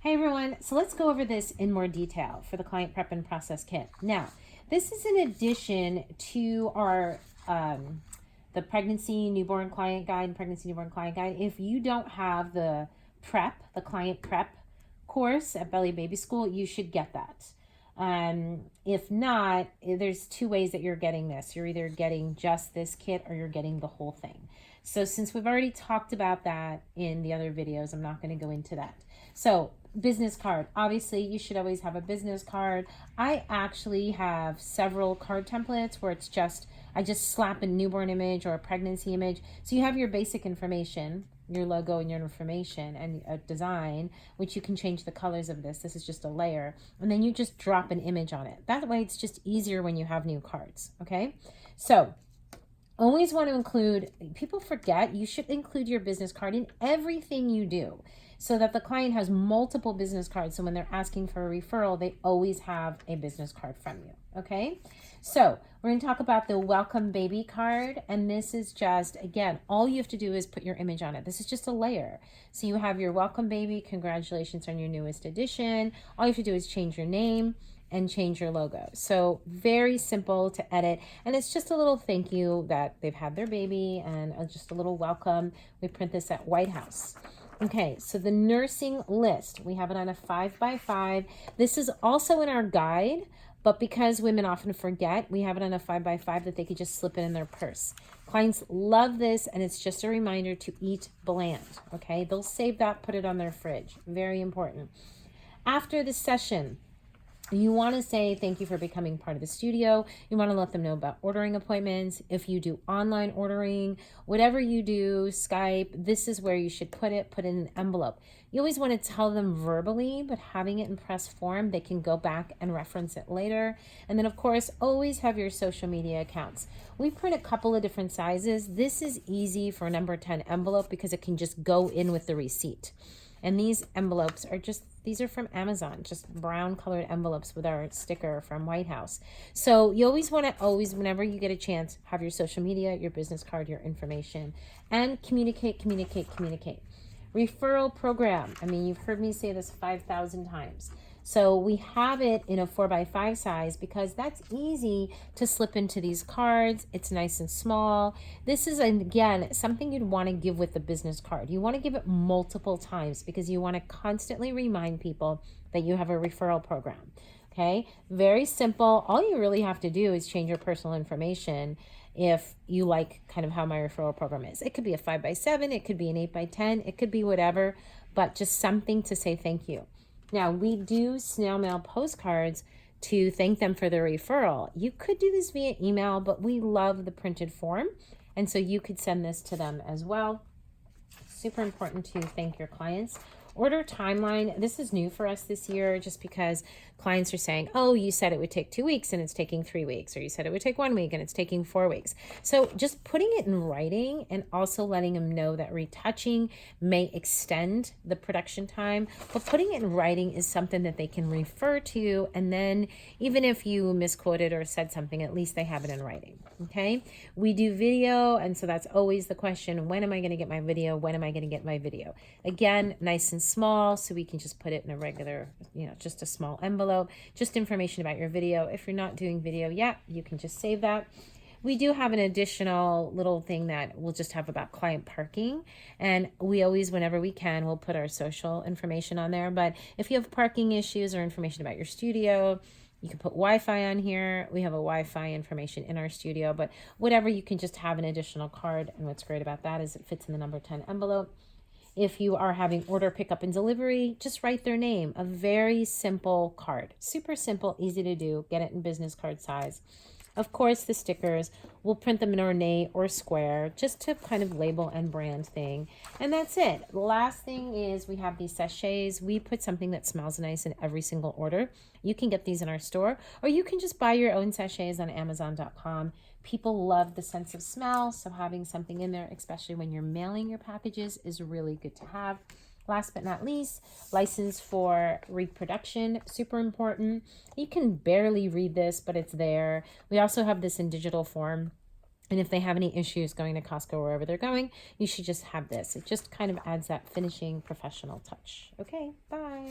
Hey everyone, so let's go over this in more detail for the client prep and process kit. Now, this is in addition to our the pregnancy newborn client guide and pregnancy newborn client guide. If you don't have the client prep course at Belly Baby School, you should get that. If not, there's two ways that you're getting this. You're either getting just this kit or you're getting the whole thing. So since we've already talked about that in the other videos, I'm not going to go into that. So business card, obviously you should always have a business card. I actually have several card templates where it's just, I just slap a newborn image or a pregnancy image. So you have your basic information, your logo and your information and a design, which you can change the colors of this. This is just a layer. And then you just drop an image on it. That way it's just easier when you have new cards. Okay. So always want to include, people forget, you should include your business card in everything you do so that the client has multiple business cards. So when they're asking for a referral, they always have a business card from you. Okay. So we're going to talk about the welcome baby card. And this is just, again, all you have to do is put your image on it. This is just a layer. So you have your welcome baby. Congratulations on your newest edition. All you have to do is change your name and change your logo. So very simple to edit. And it's just a little thank you that they've had their baby and just a little welcome. We print this at White House. Okay, so the nursing list, we have it on a 5x5. This is also in our guide, but because women often forget, we have it on a 5x5 that they could just slip it in their purse. Clients love this, and it's just a reminder to eat bland, okay? They'll save that, put it on their fridge. Very important. After the session, you want to say thank you for becoming part of the studio. You want to let them know about ordering appointments. If you do online ordering, whatever you do, Skype, this is where you should put it in an envelope. You always want to tell them verbally, but having it in press form, they can go back and reference it later. And then, of course, always have your social media accounts. We print a couple of different sizes. This is easy for a number 10 envelope because it can just go in with the receipt. And these envelopes are just, these are from Amazon, just brown colored envelopes with our sticker from White House. So you always want to whenever you get a chance, have your social media, your business card, your information, and communicate. Referral program. I mean, you've heard me say this 5,000 times. So we have it in a 4x5 size because that's easy to slip into these cards. It's nice and small. This is, again, something you'd want to give with the business card. You want to give it multiple times because you want to constantly remind people that you have a referral program. Okay, very simple. All you really have to do is change your personal information if you like kind of how my referral program is. It could be a 5x7, it could be an 8x10, it could be whatever, but just something to say thank you. Now, we do snail mail postcards to thank them for their referral. You could do this via email, but we love the printed form. And so you could send this to them as well. Super important to thank your clients. Order timeline. This is new for us this year just because clients are saying, oh, you said it would take 2 weeks and it's taking 3 weeks, or you said it would take 1 week and it's taking 4 weeks. So just putting it in writing and also letting them know that retouching may extend the production time, but putting it in writing is something that they can refer to. And then even if you misquoted or said something, at least they have it in writing. Okay. We do video. And so that's always the question. When am I going to get my video? When am I going to get my video? Again, nice and small, so we can just put it in a regular, just a small envelope, just information about your video. If you're not doing video yet, you can just save that. We do have an additional little thing that we'll just have about client parking. And we always, whenever we can, we'll put our social information on there. But if you have parking issues or information about your studio, you can put Wi-Fi on here. We have a Wi-Fi information in our studio, but whatever, you can just have an additional card. And what's great about that is it fits in the number 10 envelope. If you are having order, pickup, and delivery, just write their name. A very simple card. Super simple, easy to do. Get it in business card size. Of course, the stickers, we'll print them in ornate or square just to kind of label and brand thing. And that's it. The last thing is we have these sachets. We put something that smells nice in every single order. You can get these in our store, or you can just buy your own sachets on Amazon.com. People love the sense of smell, so having something in there, especially when you're mailing your packages, is really good to have. Last but not least, license for reproduction, super important. You can barely read this, but it's there. We also have this in digital form. And if they have any issues going to Costco or wherever they're going, you should just have this. It just kind of adds that finishing professional touch. Okay, bye.